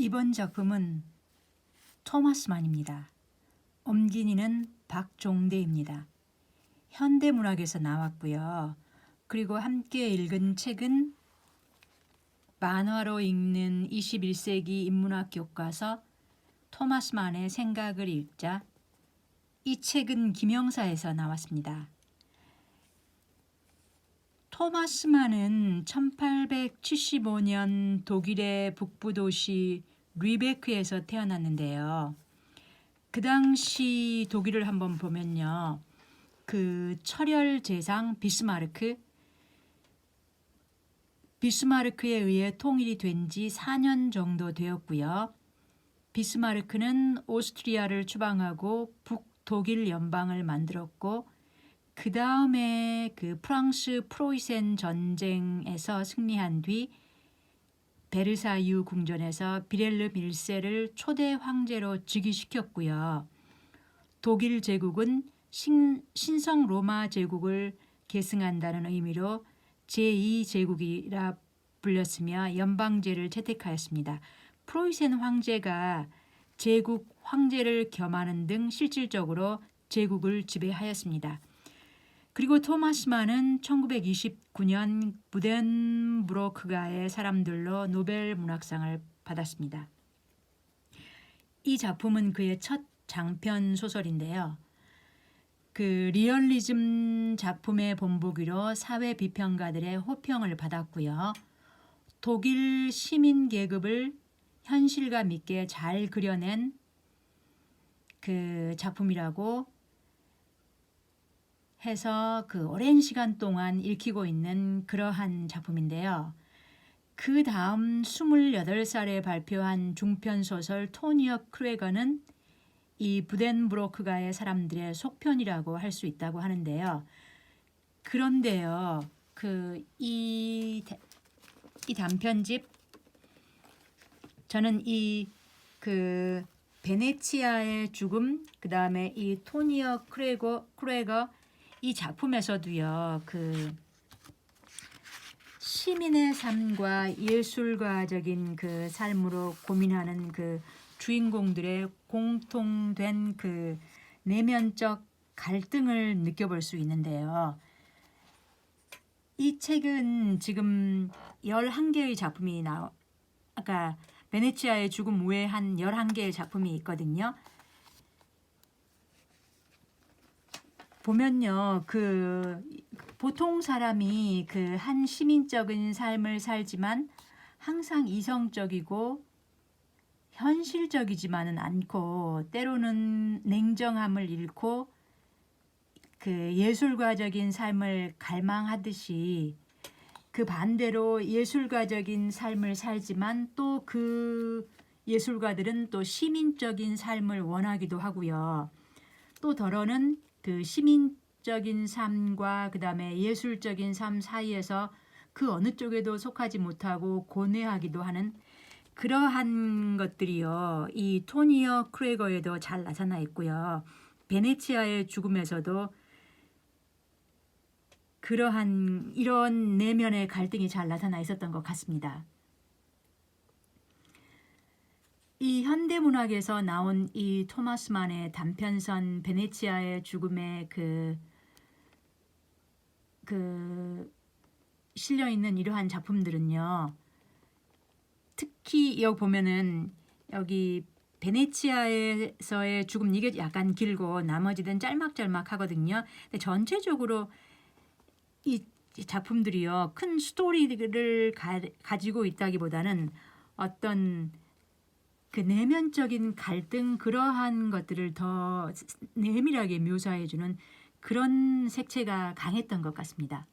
이번 작품은 토마스 만입니다. 엄기니는 박종대입니다. 현대문학에서 나왔고요. 그리고 함께 읽은 책은 만화로 읽는 21세기 인문학 교과서 토마스 만의 생각을 읽자. 이 책은 김영사에서 나왔습니다. 토마스 만은 1875년 독일의 북부 도시 르베크에서 태어났는데요. 그 당시 독일을 한번 보면요. 그 철혈 제상 비스마르크에 의해 통일이 된 지 4년 정도 되었고요. 비스마르크는 오스트리아를 추방하고 북독일 연방을 만들었고 그 다음에 그 프랑스 프로이센 전쟁에서 승리한 뒤 베르사유 궁전에서 비렐름 1세를 초대 황제로 즉위시켰고요. 독일 제국은 신성 로마 제국을 계승한다는 의미로 제2제국이라 불렸으며 연방제를 채택하였습니다. 프로이센 황제가 제국 황제를 겸하는 등 실질적으로 제국을 지배하였습니다. 그리고 토마스 만은 1929년 부덴브로크가의 사람들로 노벨 문학상을 받았습니다. 이 작품은 그의 첫 장편 소설인데요. 그 리얼리즘 작품의 본보기로 사회 비평가들의 호평을 받았고요. 독일 시민 계급을 현실감 있게 잘 그려낸 그 작품이라고 해서 그 오랜 시간 동안 읽히고 있는 그러한 작품인데요. 그 다음 28살에 발표한 중편소설 토니어 크레거는 이 부덴브로크가의 사람들의 속편이라고 할 수 있다고 하는데요. 그런데요, 이 단편집 저는 그 베네치아의 죽음, 그 다음에 이 토니어 크레거 이 작품에서도요, 그 시민의 삶과 예술가적인 그 삶으로 고민하는 그 주인공들의 공통된 그 내면적 갈등을 느껴볼 수 있는데요. 이 책은 지금 11개의 작품이 아까 베네치아의 죽음 외에 한 11개의 작품이 있거든요. 보면요, 그 보통 사람이 그 한 시민적인 삶을 살지만 항상 이성적이고 현실적이지만은 않고 때로는 냉정함을 잃고 그 예술가적인 삶을 갈망하듯이 그 반대로 예술가적인 삶을 살지만 또 그 예술가들은 또 시민적인 삶을 원하기도 하고요. 또 더러는 그 시민적인 삶과 그 다음에 예술적인 삶 사이에서 그 어느 쪽에도 속하지 못하고 고뇌하기도 하는 그러한 것들이요. 이 토니어 크레거에도 잘 나타나 있고요. 베네치아의 죽음에서도 이런 내면의 갈등이 잘 나타나 있었던 것 같습니다. 이 현대문학에서 나온 이 토마스 만의 단편선 베네치아의 죽음에 실려있는 이러한 작품들은요. 특히 여기 보면은 여기 베네치아에서의 죽음 이게 약간 길고 나머지는 짤막짤막 하거든요. 근데 전체적으로 이 작품들이요. 큰 스토리를 가지고 있다기보다는 어떤 그 내면적인 갈등 그러한 것들을 더 내밀하게 묘사해주는 그런 색채가 강했던 것 같습니다.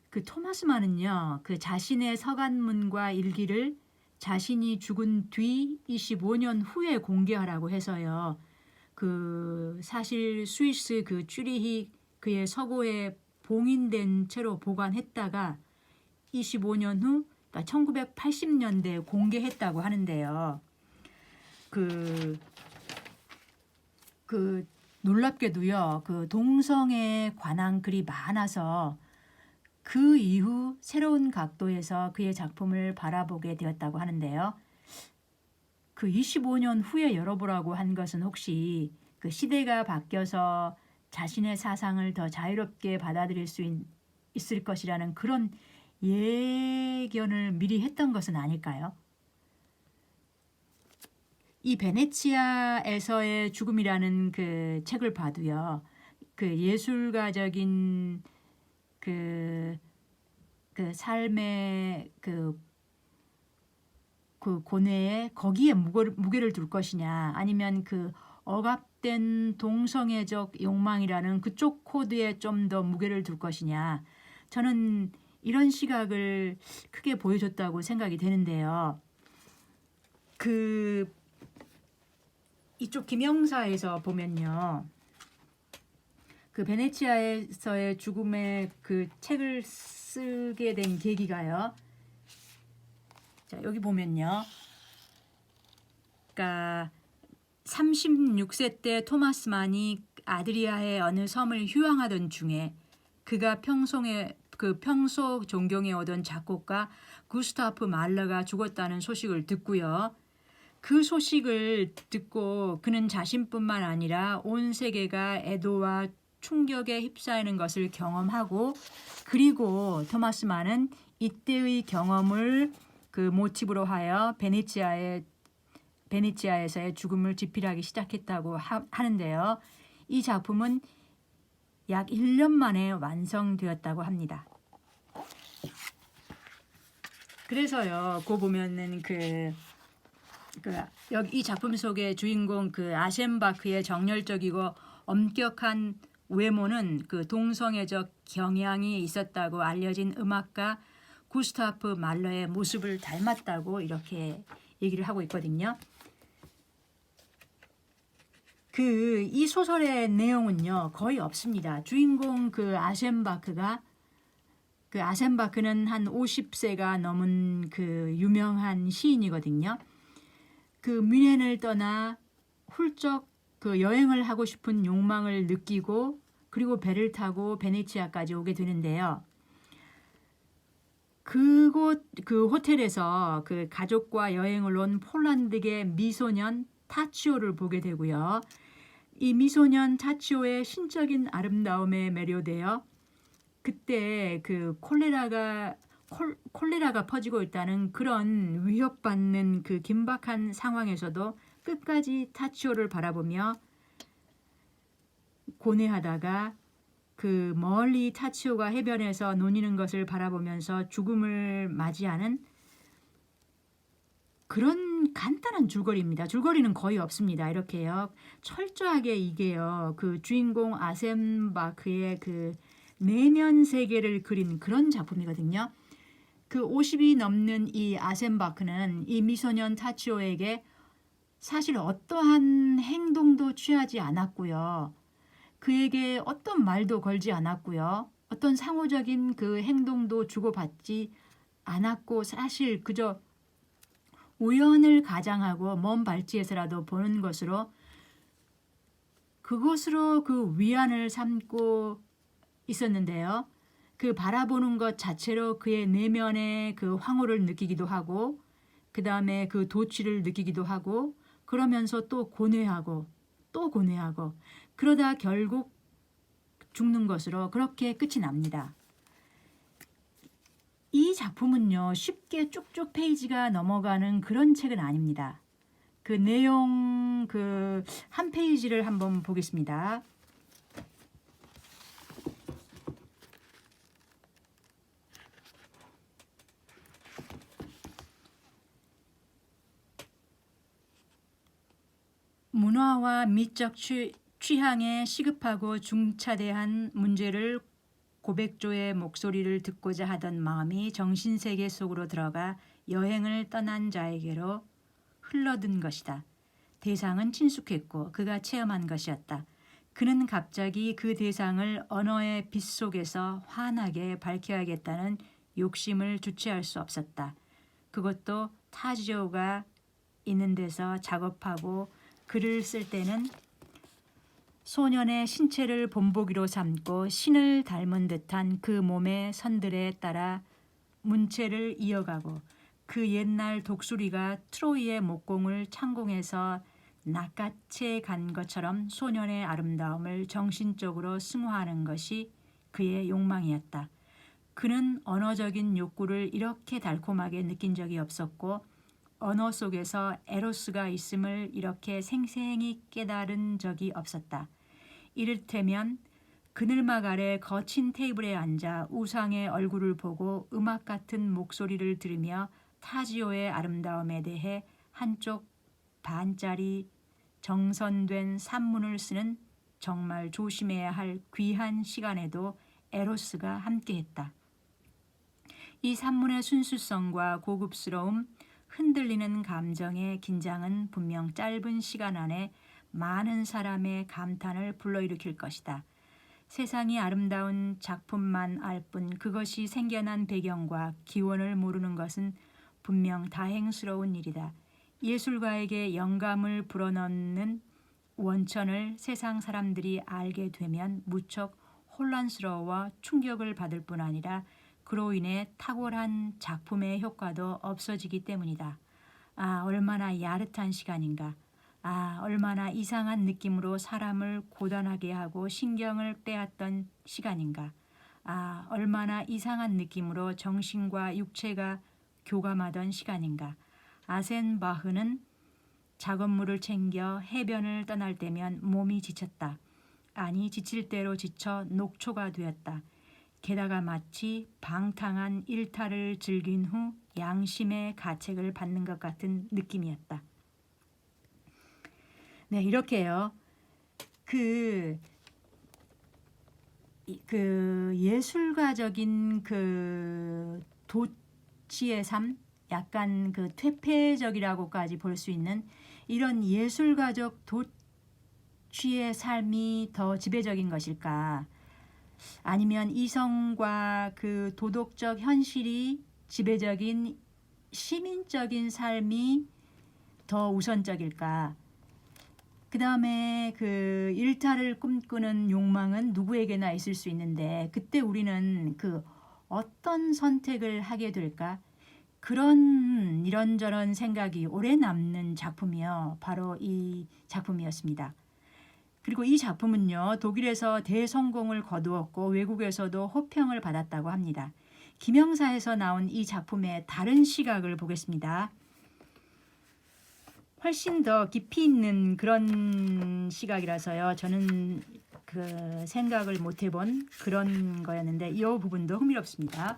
그 토마스 만은요, 그 자신의 서간문과 일기를 자신이 죽은 뒤 25년 후에 공개하라고 해서요. 그 사실 스위스 그 쭈리히 그의 서고에 봉인된 채로 보관했다가 25년 후, 그러니까 1980년대에 공개했다고 하는데요. 그 놀랍게도요, 그 동성애에 관한 글이 많아서 그 이후 새로운 각도에서 그의 작품을 바라보게 되었다고 하는데요. 그 25년 후에 열어보라고 한 것은 혹시 그 시대가 바뀌어서 자신의 사상을 더 자유롭게 받아들일 수 있을 것이라는 그런 예견을 미리 했던 것은 아닐까요? 이 베네치아에서의 죽음이라는 그 책을 봐도요, 그 예술가적인 그 삶의 그 고뇌에 거기에 무게를 둘 것이냐, 아니면 그 억압된 동성애적 욕망이라는 그쪽 코드에 좀 더 무게를 둘 것이냐, 저는 이런 시각을 크게 보여줬다고 생각이 되는데요. 그 이쪽 김영사에서 보면요, 그 베네치아에서의 죽음의 그 책을 쓰게 된 계기가요. 자, 여기 보면요. 그러니까 36세 때 토마스 만이 아드리아의 어느 섬을 휴양하던 중에 그가 평소 존경해 오던 작곡가 구스타프 말러가 죽었다는 소식을 듣고요. 그 소식을 듣고 그는 자신뿐만 아니라 온 세계가 애도와 충격에 휩싸이는 것을 경험하고, 그리고 토마스 만은 이때의 경험을 그 모티브로 하여 베네치아에서의 죽음을 집필하기 시작했다고 하는데요. 이 작품은 약 1년 만에 완성되었다고 합니다. 그래서요, 그 보면은 여기 이 작품 속의 주인공 그 아셴바크의 정열적이고 엄격한 외모는 그 동성애적 경향이 있었다고 알려진 음악가 구스타프 말러의 모습을 닮았다고 이렇게 얘기를 하고 있거든요. 이 소설의 내용은요, 거의 없습니다. 주인공 아셴바크는 한 50세가 넘은 그 유명한 시인이거든요. 그 뮌헨을 떠나 훌쩍 그 여행을 하고 싶은 욕망을 느끼고, 그리고 배를 타고 베네치아까지 오게 되는데요. 그 호텔에서 그 가족과 여행을 온 폴란드계 미소년 타치오를 보게 되고요. 이 미소년 타치오의 신적인 아름다움에 매료되어 그때 그 콜레라가 퍼지고 있다는 그런 위협받는 그 긴박한 상황에서도 끝까지 타치오를 바라보며 고뇌하다가 그 멀리 타치오가 해변에서 노니는 것을 바라보면서 죽음을 맞이하는 그런 간단한 줄거리입니다. 줄거리는 거의 없습니다. 이렇게요. 철저하게 이게요. 그 주인공 아셴바크의 그 내면 세계를 그린 그런 작품이거든요. 그 50이 넘는 이 아셴바크는 이 미소년 타치오에게 사실 어떠한 행동도 취하지 않았고요. 그에게 어떤 말도 걸지 않았고요. 어떤 상호적인 그 행동도 주고받지 않았고, 사실 그저 우연을 가장하고 먼 발치에서라도 보는 것으로 그것으로 그 위안을 삼고 있었는데요. 그 바라보는 것 자체로 그의 내면의 그 황홀을 느끼기도 하고, 그 다음에 그 도취를 느끼기도 하고, 그러면서 또 고뇌하고 또 고뇌하고, 그러다 결국 죽는 것으로 그렇게 끝이 납니다. 이 작품은요, 쉽게 쭉쭉 페이지가 넘어가는 그런 책은 아닙니다. 그 내용 한 페이지를 한번 보겠습니다. 문화와 미적 취향에 시급하고 중차대한 문제를 고백조의 목소리를 듣고자 하던 마음이 정신세계 속으로 들어가 여행을 떠난 자에게로 흘러든 것이다. 대상은 친숙했고 그가 체험한 것이었다. 그는 갑자기 그 대상을 언어의 빛 속에서 환하게 밝혀야겠다는 욕심을 주체할 수 없었다. 그것도 타지오가 있는 데서 작업하고 글을 쓸 때는 소년의 신체를 본보기로 삼고 신을 닮은 듯한 그 몸의 선들에 따라 문체를 이어가고, 그 옛날 독수리가 트로이의 목공을 창공에서 낚아채 간 것처럼 소년의 아름다움을 정신적으로 승화하는 것이 그의 욕망이었다. 그는 언어적인 욕구를 이렇게 달콤하게 느낀 적이 없었고 언어 속에서 에로스가 있음을 이렇게 생생히 깨달은 적이 없었다. 이를테면 그늘막 아래 거친 테이블에 앉아 우상의 얼굴을 보고 음악 같은 목소리를 들으며 타지오의 아름다움에 대해 한쪽 반짜리 정선된 산문을 쓰는 정말 조심해야 할 귀한 시간에도 에로스가 함께했다. 이 산문의 순수성과 고급스러움, 흔들리는 감정의 긴장은 분명 짧은 시간 안에 많은 사람의 감탄을 불러일으킬 것이다. 세상이 아름다운 작품만 알 뿐 그것이 생겨난 배경과 기원을 모르는 것은 분명 다행스러운 일이다. 예술가에게 영감을 불어넣는 원천을 세상 사람들이 알게 되면 무척 혼란스러워 충격을 받을 뿐 아니라 그로 인해 탁월한 작품의 효과도 없어지기 때문이다. 아, 얼마나 야릇한 시간인가. 아, 얼마나 이상한 느낌으로 사람을 고단하게 하고 신경을 빼앗던 시간인가. 아, 얼마나 이상한 느낌으로 정신과 육체가 교감하던 시간인가. 아센바흐는 작업물을 챙겨 해변을 떠날 때면 몸이 지쳤다. 아니, 지칠 대로 지쳐 녹초가 되었다. 게다가 마치 방탕한 일탈을 즐긴 후 양심의 가책을 받는 것 같은 느낌이었다. 네, 이렇게요. 그 예술가적인 그 도치의 삶, 약간 그 퇴폐적이라고까지 볼 수 있는 이런 예술가적 도취의 삶이 더 지배적인 것일까? 아니면 이성과 그 도덕적 현실이 지배적인 시민적인 삶이 더 우선적일까? 그 다음에 그 일탈을 꿈꾸는 욕망은 누구에게나 있을 수 있는데 그때 우리는 그 어떤 선택을 하게 될까? 그런 이런저런 생각이 오래 남는 작품이요. 바로 이 작품이었습니다. 그리고 이 작품은요. 독일에서 대성공을 거두었고 외국에서도 호평을 받았다고 합니다. 김영사에서 나온 이 작품의 다른 시각을 보겠습니다. 훨씬 더 깊이 있는 그런 시각이라서요. 저는 그 생각을 못 해본 그런 거였는데 이 부분도 흥미롭습니다.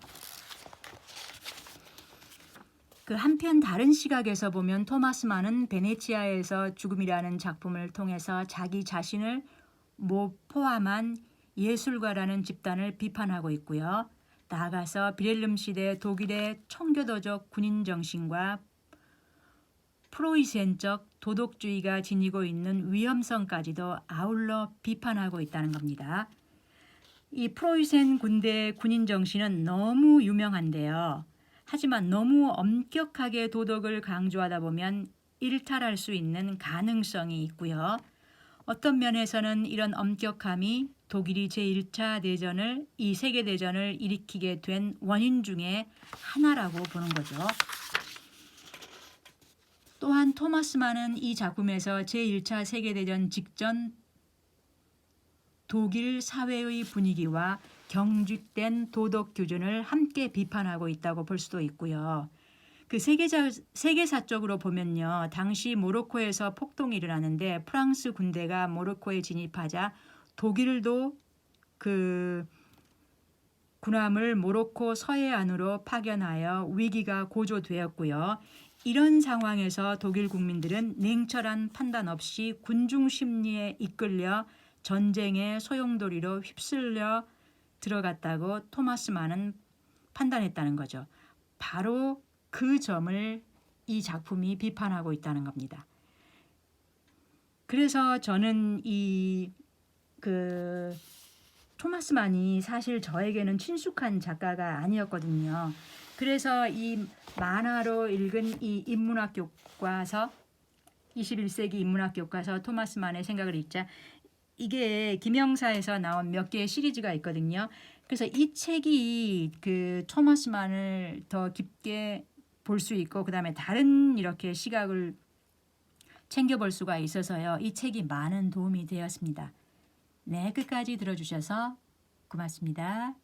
그 한편 다른 시각에서 보면 토마스 만은 베네치아에서 죽음이라는 작품을 통해서 자기 자신을 포함한 예술가라는 집단을 비판하고 있고요. 나아가서 비렐름 시대 독일의 청교도적 군인 정신과 프로이센적 도덕주의가 지니고 있는 위험성까지도 아울러 비판하고 있다는 겁니다. 이 프로이센 군대 군인 정신은 너무 유명한데요. 하지만 너무 엄격하게 도덕을 강조하다 보면 일탈할 수 있는 가능성이 있고요. 어떤 면에서는 이런 엄격함이 독일이 제1차 대전을 이 세계대전을 일으키게 된 원인 중에 하나라고 보는 거죠. 또한 토마스 만은 이 작품에서 제1차 세계대전 직전 독일 사회의 분위기와 경직된 도덕 규준을 함께 비판하고 있다고 볼 수도 있고요. 그 세계사적으로 보면요. 당시 모로코에서 폭동이 일어나는데 프랑스 군대가 모로코에 진입하자 독일도 그 군함을 모로코 서해안으로 파견하여 위기가 고조되었고요. 이런 상황에서 독일 국민들은 냉철한 판단 없이 군중 심리에 이끌려 전쟁의 소용돌이로 휩쓸려 들어갔다고 토마스 만은 판단했다는 거죠. 바로 그 점을 이 작품이 비판하고 있다는 겁니다. 그래서 저는 이 토마스 만이 사실 저에게는 친숙한 작가가 아니었거든요. 그래서 이 만화로 읽은 이 인문학 교과서 21세기 인문학 교과서 토마스 만의 생각을 읽자 이게 김영사에서 나온 몇 개의 시리즈가 있거든요. 그래서 이 책이 그 토마스 만을 더 깊게 볼 수 있고 그다음에 다른 이렇게 시각을 챙겨볼 수가 있어서요. 이 책이 많은 도움이 되었습니다. 네, 끝까지 들어주셔서 고맙습니다.